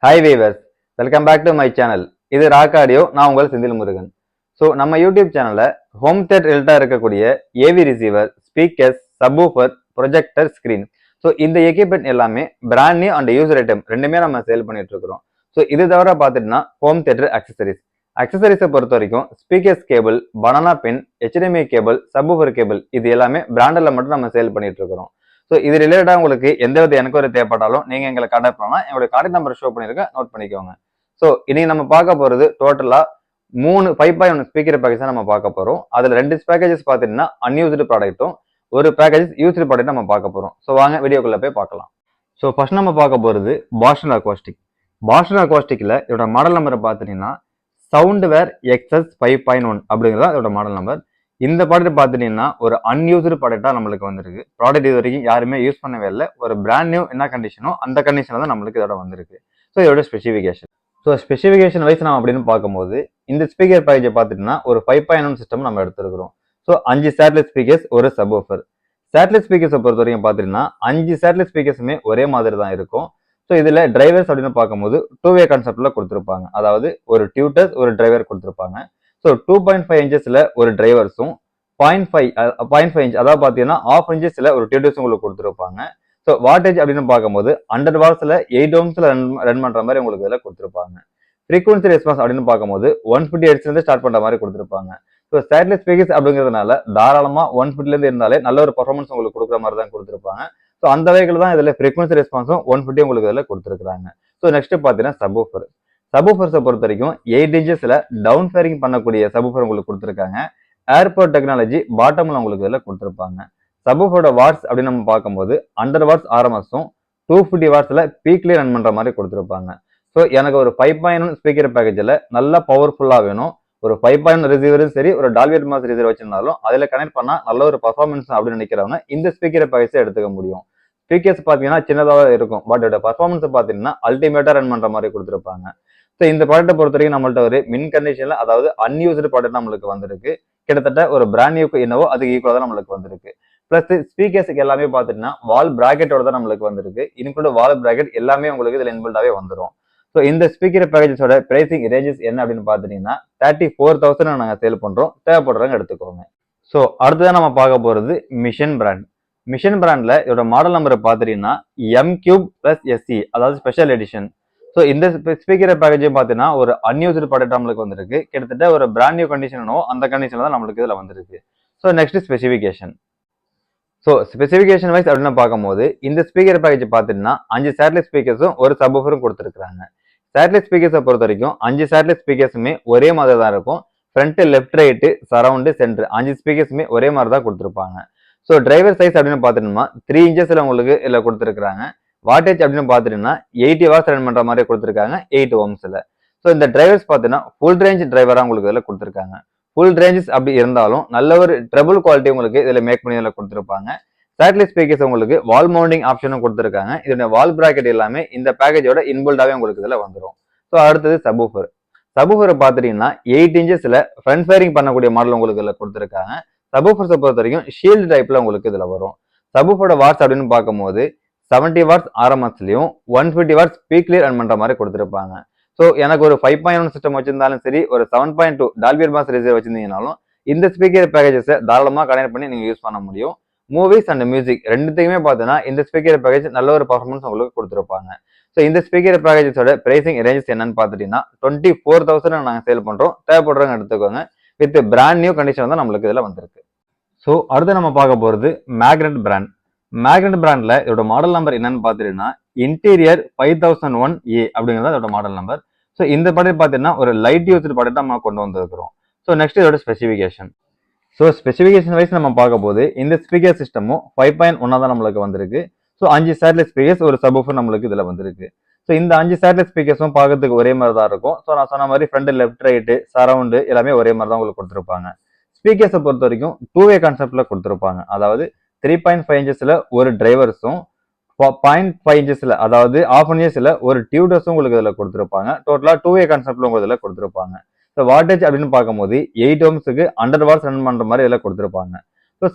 Hi viewers, welcome back to my channel. இது Rock Audio. நான் உங்கள் செந்தில் முருகன். ஸோ நம்ம யூடியூப் சேனலில் ஹோம் தியேட்டர் ரிலேட்டாக இருக்கக்கூடிய AV receiver, speakers, subwoofer, projector, screen, so இந்த எக்யூப்மெண்ட் எல்லாமே brand new and user item ரெண்டுமே நம்ம சேல் பண்ணிட்டு இருக்கிறோம். ஸோ இது தவிர பார்த்துட்டுனா ஹோம் தியேட்டர் அக்சசரிஸை பொறுத்த வரைக்கும் ஸ்பீக்கர்ஸ் கேபிள், பனானா பின், HDMI கேபிள், சப்வூஃபர் கேபிள், இது எல்லாமே பிராண்டில் மட்டும் நம்ம சேல் பண்ணிட்டு இருக்கிறோம். ஸோ இது ரிலேட்டடாக உங்களுக்கு எந்த வித என்கொயரி தேவைப்பட்டாலும் நீங்கள் எங்களை கான்டாக்ட் பண்ணலாம். எங்களுடைய கான்டாக்ட் நம்பர் ஷோ பண்ணியிருக்கேன், நோட் பண்ணிக்கோங்க. ஸோ இன்னைக்கு நம்ம பார்க்க போகிறது டோட்டலாக 3 5.1 ஸ்பீக்கர் பேக்கேஜ் நம்ம பார்க்க போகிறோம். அதில் 2 பேக்கேஜஸ் பார்த்தீங்கன்னா அன்யூஸ்டு ப்ராடக்ட்டும், ஒரு பேக்கேஜ் யூஸ்டு ப்ராடக்ட் நம்ம பார்க்க போகிறோம். ஸோ வாங்க வீடியோக்குள்ளே போய் பார்க்கலாம். ஸோ ஃபர்ஸ்ட் நம்ம பார்க்க போகிறது பாஸ்டன் அக்வாஸ்டிக். பாஸ்டன் அக்வாஸ்டிக்கில் இதோட மாடல் நம்பரை பார்த்தீங்கன்னா சவுண்ட்வேர் XS 5.1 அப்படிங்கிறதா இதோட மாடல் நம்பர். இந்த ப்ராடக்ட் பார்த்துட்டீங்கன்னா ஒரு அன்யூஸ்டு ப்ராடக்டாக நம்மளுக்கு வந்திருக்கு. ப்ராடக்ட் இது வரைக்கும் யாருமே யூஸ் பண்ணவே இல்லை. ஒரு பிராண்ட் நியூ என்ன கண்டிஷனோ அந்த கண்டிஷனில் தான் நம்மளுக்கு இதோட வந்திருக்கு. ஸோ இதோட ஸ்பெசிஃபிகேஷன். ஸோ ஸ்பெசிஃபிகேஷன் வைஸ் நம்ம அப்படின்னு பார்க்கும்போது இந்த ஸ்பீக்கர் பேக்கேஜை பார்த்துட்டீங்கன்னா ஒரு 5.1 சிஸ்டம் நம்ம எடுத்துருக்கிறோம். ஸோ 5 சேட்டலைட் ஸ்பீக்கர்ஸ், ஒரு சப்வூஃபர். சேட்டலைட் ஸ்பீக்கர்ஸை பொறுத்த வரைக்கும் பார்த்தீங்கன்னா 5 சேட்டலைட் ஸ்பீக்கர்ஸுமே ஒரே மாதிரி தான் இருக்கும். ஸோ இதில் டிரைவர்ஸ் அப்படின்னு பார்க்கும்போது 2-வே கான்செப்டில் கொடுத்துருப்பாங்க. அதாவது ஒரு டியூட்டர், ஒரு டிரைவர் கொடுத்துருப்பாங்க. ஸோ 2.5 இன்ச்சஸில் ஒரு டிரைவர்ஸும், 0.5 இன்ச் அதாவது பார்த்தீங்கன்னா 1/2 இன்ச்சஸில் ஒரு டியூட்டர்ஸும் உங்களுக்கு கொடுத்துருப்பாங்க. ஸோ வாட்டேஜ் அப்படின்னு பார்க்கும்போது 100 வாட்ஸில் 8 ohmஸில் ரன் பண்ணுற மாதிரி உங்களுக்கு இதில் கொடுத்துருப்பாங்க. ஃப்ரீக்வன்சி ரெஸ்பான்ஸ் அப்படின்னு பார்க்கும்போது 150 ஹெர்ட்ஸ்லேருந்து ஸ்டார்ட் பண்ணுற மாதிரி கொடுத்துருப்பாங்க. ஸோ சேட்டலைட் ஸ்பீக்கர்ஸ் அப்படிங்கிறதுனால தாராளமாக 150லேருந்து இருந்தாலே நல்ல ஒரு பர்ஃபார்மன்ஸ் உங்களுக்கு கொடுக்குற மாதிரி தான் கொடுத்துருப்பாங்க. ஸோ அந்த வகையில் தான் இதில் ஃப்ரீக்வன்சி ரெஸ்பான்ஸும் 150 உங்களுக்கு இதில் கொடுத்துருக்காங்க. ஸோ நெக்ஸ்ட் பார்த்தீங்கன்னா சப்வூஃபர். சப்வூஃபர்ஸை பொறுத்த வரைக்கும் 8 இன்ச்சஸில் டவுன் ஃபேரிங் பண்ணக்கூடிய சப்வூஃபர் உங்களுக்கு கொடுத்துருக்காங்க. ஏர்போர்ட் டெக்னாலஜி பாட்டமில் உங்களுக்கு இதில் கொடுத்துருப்பாங்க. சப்வூஃபரோட வாட்ஸ் அப்படின்னு நம்ம பார்க்கும்போது 100 வாட்ஸ் RMSும் 250 வாட்ஸில் பீக்லேயே ரன் பண்ணுற மாதிரி கொடுத்துருப்பாங்க. ஸோ எனக்கு ஒரு 5.1 ஸ்பீக்கர் பேக்கேஜில் நல்லா பவர்ஃபுல்லாக வேணும், ஒரு 5.1 ரிசீவரும் சரி, ஒரு டால்பி அட்மாஸ் ரிசீவர் வச்சிருந்தாலும் அதில் கனெக்ட் பண்ணால் நல்ல ஒரு பர்ஃபார்மன்ஸ் அப்படின்னு நினைக்கிறவங்க இந்த ஸ்பீக்கர் பேக்கேஜை எடுத்துக்க முடியும். ஸ்பீக்கர்ஸ் பார்த்தீங்கன்னா சின்னதாக இருக்கும், பட் இதோட பர்ஃபார்மன்ஸ் பார்த்தீங்கன்னா அல்டிமேட்டாக ரன் பண்ணுற மாதிரி கொடுத்துருப்பாங்க. ஸோ இந்த ப்ராடக்ட்டை பொறுத்த வரைக்கும் நம்மள்ட்ட ஒரு மின் கண்டிஷனில், அதாவது அன்யூஸ்டு ப்ராடக்ட் நம்மளுக்கு வந்திருக்கு. கிட்டத்தட்ட ஒரு பிராண்ட் நியூக்கு என்னவோ அதுக்கு ஈக்குவலாக தான் நம்மளுக்கு வந்திருக்கு. பிளஸ் ஸ்பீக்கர்ஸுக்கு எல்லாமே பார்த்தீங்கன்னா வால் பிராக்கெட்டோட தான் நம்மளுக்கு வந்திருக்கு. இன்க்ளூட் வால் பிராக்கெட் எல்லாமே உங்களுக்கு இதில் இன்பில்டாகவே வந்துடும். ஸோ இந்த ஸ்பீக்கர் பேக்கேஜஸோட பிரைசிங் ரேஞ்சஸ் என்ன அப்படின்னு பார்த்தீங்கன்னா 34,000 நாங்கள் சேல் பண்ணுறோம். தேவைப்படுறவங்க எடுத்துக்கோங்க. ஸோ அடுத்ததான் நம்ம பார்க்க போகிறது மிஷன் பிராண்ட். மிஷன் பிராண்டில் இதோட மாடல் நம்பரை பார்த்துட்டீங்கன்னா M3+SE, அதாவது ஸ்பெஷல் எடிஷன். ஸோ இந்த ஸ்பீக்கர் பேக்கேஜும் பார்த்தீங்கன்னா ஒரு அன்யூஸ்டு ப்ராடக்ட் நம்மளுக்கு வந்திருக்கு. கிட்டத்தட்ட ஒரு பிராண்ட் நியூ கண்டிஷனோ அந்த கண்டிஷனில் தான் நம்மளுக்கு இதில் வந்திருக்கு. So next specification. So specification wise அப்படின்னு பார்க்கும்போது இந்த ஸ்பீக்கர் பேக்கேஜ் பார்த்தீங்கன்னா 5 சேட்டலைட் ஸ்பீக்கர்ஸும் ஒரு சப்வூஃபரும் கொடுத்துருக்காங்க. சேட்டலைட் ஸ்பீக்கர்ஸை பொறுத்த வரைக்கும் 5 சேட்டலைட் ஸ்பீக்கர்ஸுமே ஒரே மாதிரி தான் இருக்கும். Front, left, right, surround, centre 5 ஸ்பீக்கர்ஸுமே ஒரே மாதிரி தான் கொடுத்துருப்பாங்க. ஸோ டிரைவர் சைஸ் அப்படின்னு பார்த்துட்டோம்னா 3 இன்ச்சஸில் உங்களுக்கு இதில் கொடுத்துருக்காங்க. வாட்டேஜ் அப்படின்னு பார்த்துட்டீங்கன்னா 80 வாட்ஸ் ரன் பண்ணுற மாதிரி கொடுத்துருக்காங்க, 8 ohmஸில். ஸோ இந்த டிரைவர்ஸ் பார்த்தீங்கன்னா ஃபுல் ரேஞ்ச் டிரைவராக உங்களுக்கு இதில் கொடுத்துருக்காங்க. ஃபுல் ரேஞ்சஸ் அப்படி இருந்தாலும் நல்ல ஒரு ட்ரபிள் குவாலிட்டி உங்களுக்கு இதில் மேக் பண்ணி இதில் கொடுத்துருப்பாங்க. சேட்டலைட் ஸ்பீக்கர்ஸ் உங்களுக்கு வால் மவுண்டிங் ஆப்ஷனும் கொடுத்துருக்காங்க. இதோட வால் பிராக்கெட் எல்லாமே இந்த பேக்கேஜோட இன்பில்டாகவே உங்களுக்கு இதில் வந்துடும். ஸோ அடுத்தது சப்வூஃபர். சப்வூஃபரை பார்த்துட்டீங்கன்னா 8 இன்ச்சஸில் ஃப்ரண்ட் ஃபேரிங் பண்ணக்கூடிய மாடல் உங்களுக்கு இதில் கொடுத்துருக்காங்க. சப்வூஃபர்ஸை பொறுத்த வரைக்கும் ஷீல்டு டைப்பில் உங்களுக்கு இதில் வரும். சப்வூஃபரோட வாட்ஸ் அப்படின்னு பார்க்கும்போது 70 வாட்ஸ் RMSலையும் 150 வாட்ஸ் பீக்லேயே ரன் பண்ணுற மாதிரி கொடுத்துருப்பாங்க. ஸோ எனக்கு ஒரு 5.1 சிஸ்டம் வச்சிருந்தாலும் சரி, ஒரு 7.2 டால்பி அட்மாஸ் ரிசீவர் வச்சிருந்தீங்கனாலும் இந்த ஸ்பீக்கர் பேக்கேஜஸை தாராளமாக கனெக்ட் பண்ணி நீங்கள் யூஸ் பண்ண முடியும். மூவிஸ் அண்ட் மியூசிக் ரெண்டுத்தையுமே பார்த்தீங்கன்னா இந்த ஸ்பீக்கர் பேக்கேஜ் நல்ல ஒரு பர்ஃபார்மன்ஸ் உங்களுக்கு கொடுத்துருப்பாங்க. ஸோ இந்த ஸ்பீக்கர் பேக்கேஜஸோட பிரைசிங் ரேஞ்சஸ் என்னன்னு பார்த்துட்டீங்கன்னா 24,000 நாங்கள் சேல் பண்ணுறோம். தேவைப்படுறவங்க எடுத்துக்கோங்க. வித் பிராண்ட் நியூ கண்டிஷன் தான் நம்மளுக்கு இதில் வந்திருக்கு. ஸோ அடுத்து நம்ம பார்க்க போகிறது மேக்னெட் பிராண்ட். மேக்னெட் பிராண்டில் இதோட மாடல் நம்பர் என்னன்னு பார்த்துட்டீங்கன்னா இன்டீரியர் 5001A அப்படிங்கிறது இதோட மாடல் நம்பர். ஸோ இந்த ப்ராடக்ட் பார்த்தீங்கன்னா ஒரு லைட் யூஸ்டு ப்ராடக்ட் நம்ம கொண்டு வந்திருக்கிறோம். ஸோ நெக்ஸ்ட் இதோட ஸ்பெசிஃபிகேஷன். ஸோ ஸ்பெசிஃபிகேஷன் வைஸ் நம்ம பார்க்க போது இந்த ஸ்பீக்கர் சிஸ்டமும் 5.1 தான் நம்மளுக்கு வந்திருக்கு. ஸோ 5 சேட்டலைட் ஸ்பீக்கர்ஸ், ஒரு சப்வூஃபர் நம்மளுக்கு இதில் வந்திருக்கு. ஸோ இந்த 5 சேட்டலைட் ஸ்பீக்கர்ஸும் பார்க்கறதுக்கு ஒரே மாதிரி தான் இருக்கும். ஸோ நான் சொன்ன மாதிரி ஃப்ரண்ட், லெஃப்ட், ரைட்டு, சரௌண்டு எல்லாமே ஒரே மாதிரி தான் உங்களுக்கு கொடுத்துருப்பாங்க. ஸ்பீக்கர்ஸை பொறுத்த வரைக்கும் 2-வே கான்செப்டில் கொடுத்துருப்பாங்க. அதாவது 3.5 இன்ச்சஸில் ஒரு டிரைவர்ஸும், 0.5 இன்ச்சஸில் அதாவது 1/2 இன்ச்சஸில் ஒரு டியூட்டர்ஸும் உங்களுக்கு இதில் கொடுத்துருப்பாங்க. டோட்டலாக 2-வே கான்செப்டில் உங்களுக்கு இதில் கொடுத்துருப்பாங்க. ஸோ வாட்டேஜ் அப்படின்னு பார்க்கும்போது 8 ohmஸுக்கு 100 வாட்ஸ் ரன் பண்ணுற மாதிரி இதில் கொடுத்துருப்பாங்க. ஸோ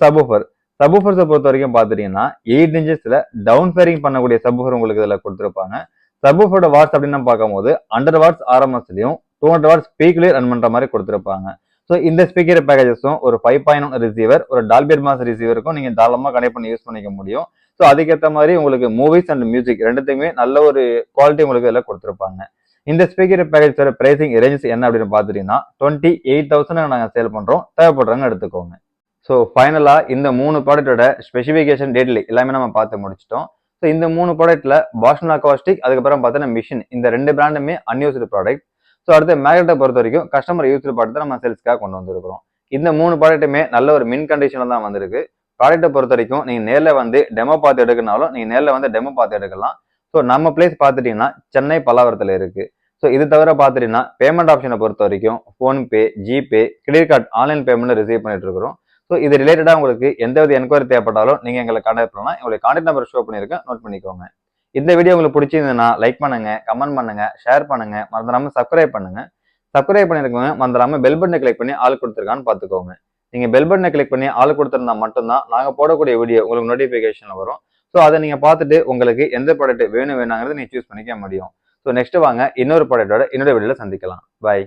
சப்வூஃபர்ஸை பொறுத்த வரைக்கும் பார்த்துட்டீங்கன்னா 8 இன்ச்சஸில் டவுன் ஃபேரிங் பண்ணக்கூடிய சப்வூஃபர் உங்களுக்கு இதில் கொடுத்துருப்பாங்க. சப்வூஃபரோட வாட்ஸ் அப்படின்னு பார்க்கும்போது 100 வாட்ஸ் ஆர்எம்எஸ்லையும் 200 வாட்ஸ் பீக்லயும் ரன் பண்ற மாதிரி கொடுத்துருப்பாங்க. ஸோ இந்த ஸ்பீக்கர் பேக்கேஜஸும் ஒரு 5.1 ரிசீவர், ஒரு டால்பி அட்மாஸ் ரிசீவருக்கும் நீங்க தாராளமாக கனெக்ட் பண்ணி யூஸ் பண்ணிக்க முடியும். ஸோ அதுக்கேற்ற மாதிரி உங்களுக்கு மூவிஸ் அண்ட் மியூசிக் ரெண்டுத்துக்குமே நல்ல ஒரு குவாலிட்டி உங்களுக்கு இதில் கொடுத்துருப்பாங்க. இந்த ஸ்பீக்கர் பேக்கேஜோட பிரைசிங் ரேஞ்ச் என்ன அப்படின்னு பார்த்துட்டீங்கன்னா 28,000 நாங்கள் சேல் பண்றோம். தேவைப்படுறவங்க எடுத்துக்கோங்க. ஸோ ஃபைனலாக இந்த 3 ப்ராடக்டோட ஸ்பெசிஃபிகேஷன் டீட்டெயில் எல்லாமே நம்ம பார்த்து முடிச்சிட்டோம். ஸோ இந்த 3 ப்ராடக்ட்ல பாஸ்டன் அக்வாஸ்டிக், அதுக்கப்புறம் பார்த்தீங்கன்னா மிஷின், இந்த 2 பிராண்டுமே அன்யூஸ்டு ப்ராடக்ட். ஸோ அடுத்து மேக்னெட்டை பொறுத்த வரைக்கும் கஸ்டமர் யூஸ்டு ப்ராடக்ட் நம்ம சேல்ஸ்க்காக கொண்டு வந்திருக்கிறோம். இந்த 3 ப்ராடக்ட்டுமே நல்ல ஒரு மின் கண்டிஷனில் தான் வந்திருக்கு. ப்ராடக்ட்டை பொறுத்த வரைக்கும் நீங்கள் நேரில் வந்து டெமோ பார்த்து எடுக்கனாலும் நீங்கள் நேரில் வந்து டெமோ பார்த்து எடுக்கலாம். ஸோ நம்ம பிளேஸ் பார்த்துட்டீங்கன்னா சென்னை பல்லாவரத்தில் இருக்கு. ஸோ இது தவிர பார்த்துட்டீங்கன்னா பேமெண்ட் ஆப்ஷனை பொறுத்த வரைக்கும் PhonePe, GPay, credit card online payment receive பண்ணிட்டு இருக்கிறோம். ஸோ இது ரிலேட்டடாக உங்களுக்கு எந்தவித என்கொயரி தேவைப்பட்டாலும் நீங்கள் எங்களை கான்டாக்ட் பண்ணலாம். எங்களுக்கு கான்டாக்ட் நம்பர் ஷோ பண்ணியிருக்கேன், நோட் பண்ணிக்கோங்க. இந்த வீடியோ உங்களுக்கு பிடிச்சிருந்ததுன்னா லைக் பண்ணுங்க, கமெண்ட் பண்ணுங்க, ஷேர் பண்ணுங்க, மறந்துடாம சப்ஸ்கிரைப் பண்ணுங்க. சப்ஸ்கிரைப் பண்ணிருக்கவங்க மறந்துடாம பெல் பட்டனை கிளிக் பண்ணி ஆள் கொடுத்துருக்கான்னு பார்த்துக்கோங்க. நீங்க பெல் பட்டனை கிளிக் பண்ணி ஆள் கொடுத்துருந்தா மட்டும்தான் நாங்கள் போடக்கூடிய வீடியோ உங்களுக்கு நோட்டிஃபிகேஷன் வரும். ஸோ அதை நீங்க பார்த்துட்டு உங்களுக்கு எந்த ப்ராடக்ட் வேணுங்கிறத நீங்க சூஸ் பண்ணிக்க முடியும். ஸோ நெக்ஸ்ட் வாங்க இன்னொரு ப்ராடக்டோட இன்னொரு வீடியோல சந்திக்கலாம். பாய்.